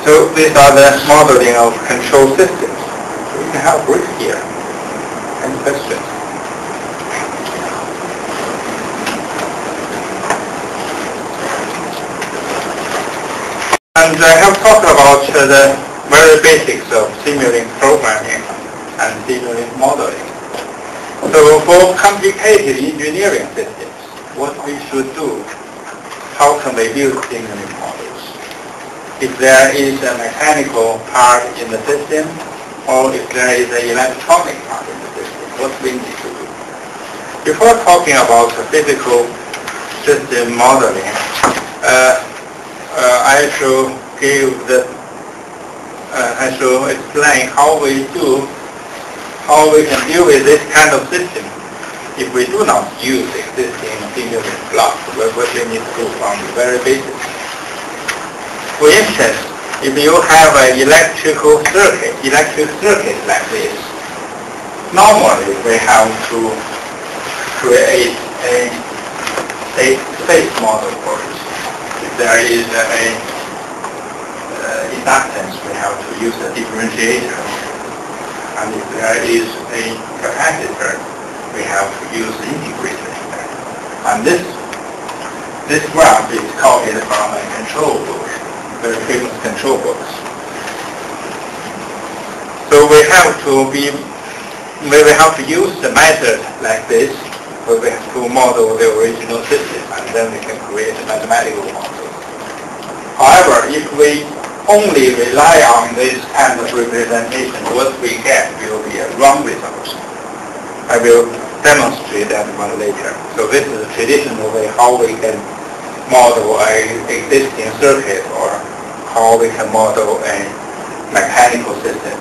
So these are the modeling of control systems. So we can have a break here. Any questions? And I have talked about the very basics of simulink programming and simulink modeling. So for complicated engineering systems, what we should do, how can we build simulink models? If there is a mechanical part in the system, or if there is an electronic part in the system, what we need to do? Before talking about physical system modeling, I shall explain how we can deal with this kind of system if we do not use existing simulink blocks. What we need to do from the very basic. For instance, if you have an electric circuit like this, normally we have to create a space model for it. If there is a inductance, we have to use a differentiator. And if there is a capacitor, we have to use the integrator. And this graph is copied from a control book, very famous control books. So we have to use the method like this, where we have to model the original system, and then we can create a mathematical model. However, if we only rely on this kind of representation, what we get will be a wrong result. I will demonstrate that one later. So this is a traditional way how we can model an existing circuit, or how we can model a mechanical system.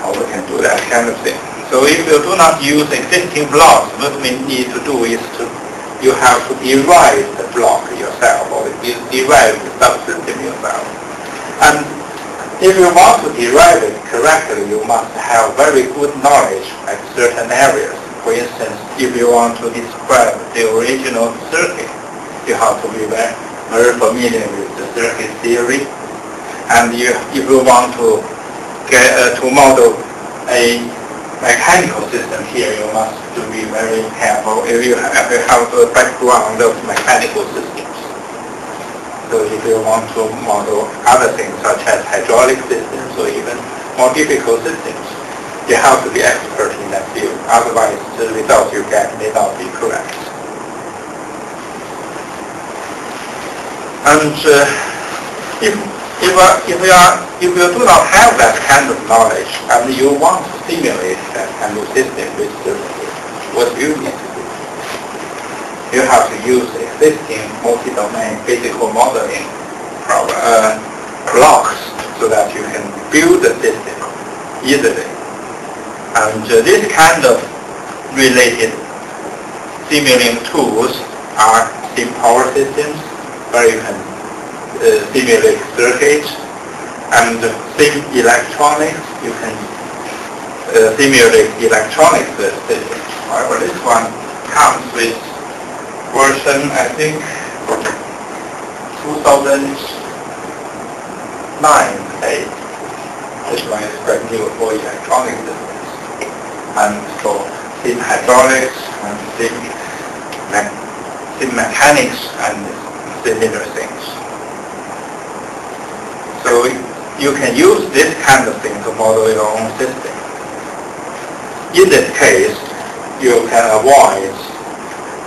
How we can do that kind of thing. So if you do not use existing blocks, what we need to do is you have to derive the block yourself, or derive the subsystem yourself. And if you want to derive it correctly, you must have very good knowledge at certain areas. For instance, if you want to describe the original circuit, you have to be very familiar with the circuit theory. And if you want to model a mechanical system here, you must be very careful if you have a background of mechanical systems. So if you want to model other things such as hydraulic systems or even more difficult systems, you have to be expert in that field. Otherwise, the results you get may not be correct. And if you do not have that kind of knowledge and you want to simulate that kind of system with certainty, what you need to do? You have to use existing multi-domain physical modeling blocks so that you can build the system easily. And this kind of related simulating tools are sim power systems, where you can simulate circuits, and sim electronics, you can simulate electronic systems. However, this one comes with version, I think, 2009-8. This one is quite new for electronic systems. And for sim hydraulics, and sim mechanics, and similar things. So you can use this kind of thing to model your own system. In this case, you can avoid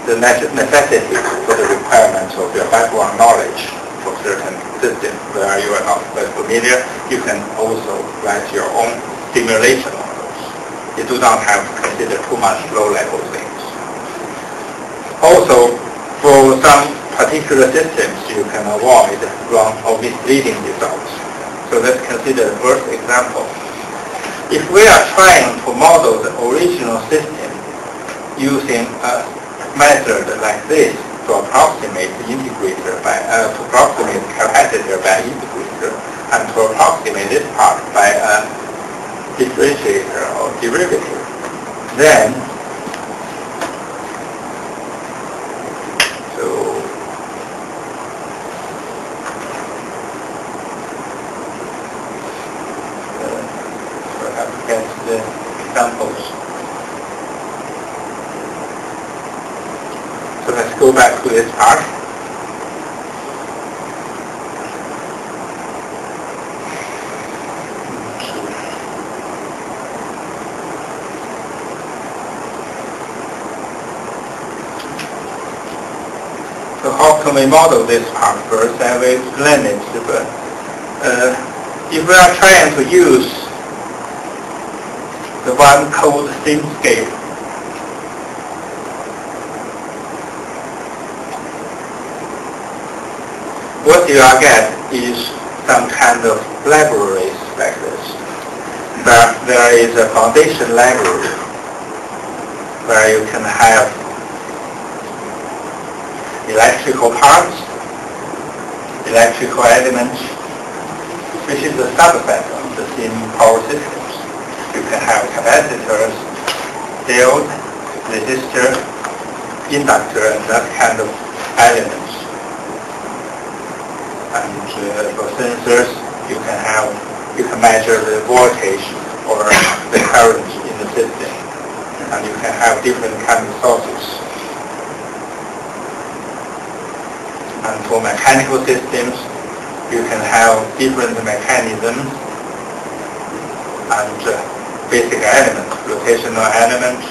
the necessity for the requirements of your background knowledge for certain systems where you are not quite familiar. You can also write your own simulation models. You do not have to consider too much low-level things. Also, for some particular systems, you can avoid wrong or misleading results. So let's consider the first example. If we are trying to model the original system using a method like this to approximate the integrator to approximate the capacitor by integrator, and to approximate this part by a differentiator or derivative, then the examples. So let's go back to this part. So how can we model this part first? I will explain it. If we are trying to use the one code theme scale, what you are get is some kind of libraries like this. There is a foundation library where you can have electrical parts, electrical elements, which is a subset of the same power systems. You can have capacitors, diode, resistor, inductor, and that kind of elements. And for sensors, you can measure the voltage or the current in the system, and you can have different kind of sources. And for mechanical systems, you can have different mechanisms and basic elements, rotational elements,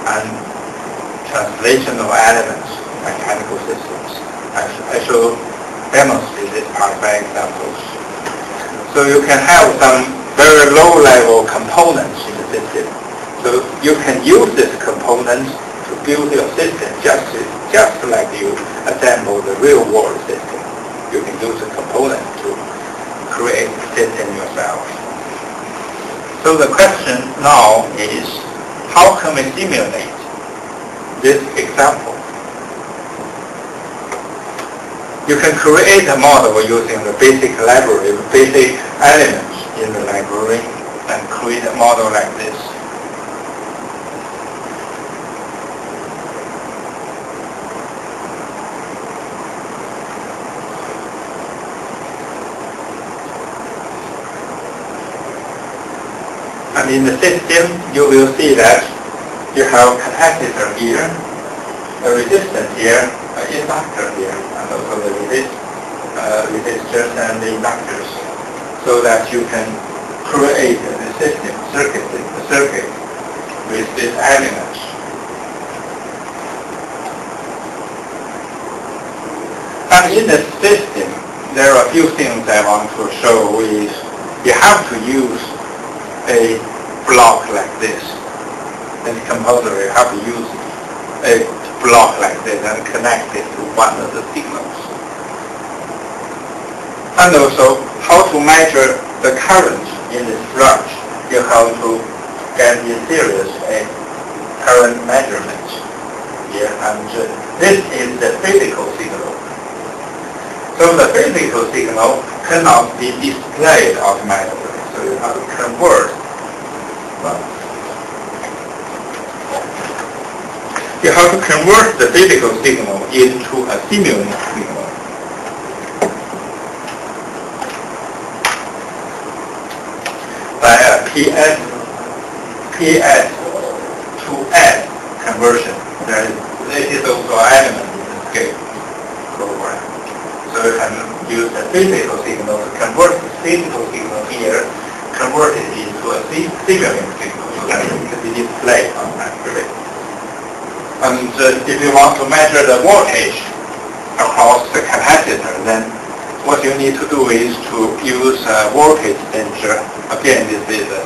and translational elements in mechanical systems. I shall demonstrate this part by examples. So you can have some very low-level components in the system. So you can use these components to build your system just like you assemble the real-world system. You can use a component to create the system yourself. So the question now is, how can we simulate this example? You can create a model using the basic library, basic elements in the library, and create a model like this. And in the system, you will see that you have capacitor here, a resistance here, an inductor here, and also the resistors and the inductors, so that you can create the system, circuit with these elements. And in the system, there are a few things I want to show is you have to use a block like this. In the composer, you have to use a block like this and connect it to one of the signals. And also, how to measure the current in this branch. You have to get in series a current measurement here, and this is the physical signal. So the physical signal cannot be displayed automatically. So you have to convert. You have to convert the physical signal into a simulated signal. By a PS to S conversion. This is also an element in the scale program. So you can use a physical signal to convert the physical signal here, convert it into a simulated signal so that it can be displayed automatically. And if you want to measure the voltage across the capacitor, then what you need to do is to use a voltage sensor. Again, this is a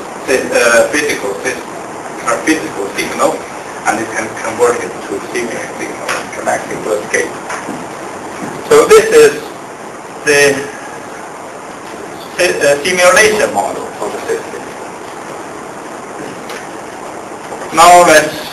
physical signal, and you can convert it to simulated signal and connect it to a scale. So this is the simulation model for the system. Now let's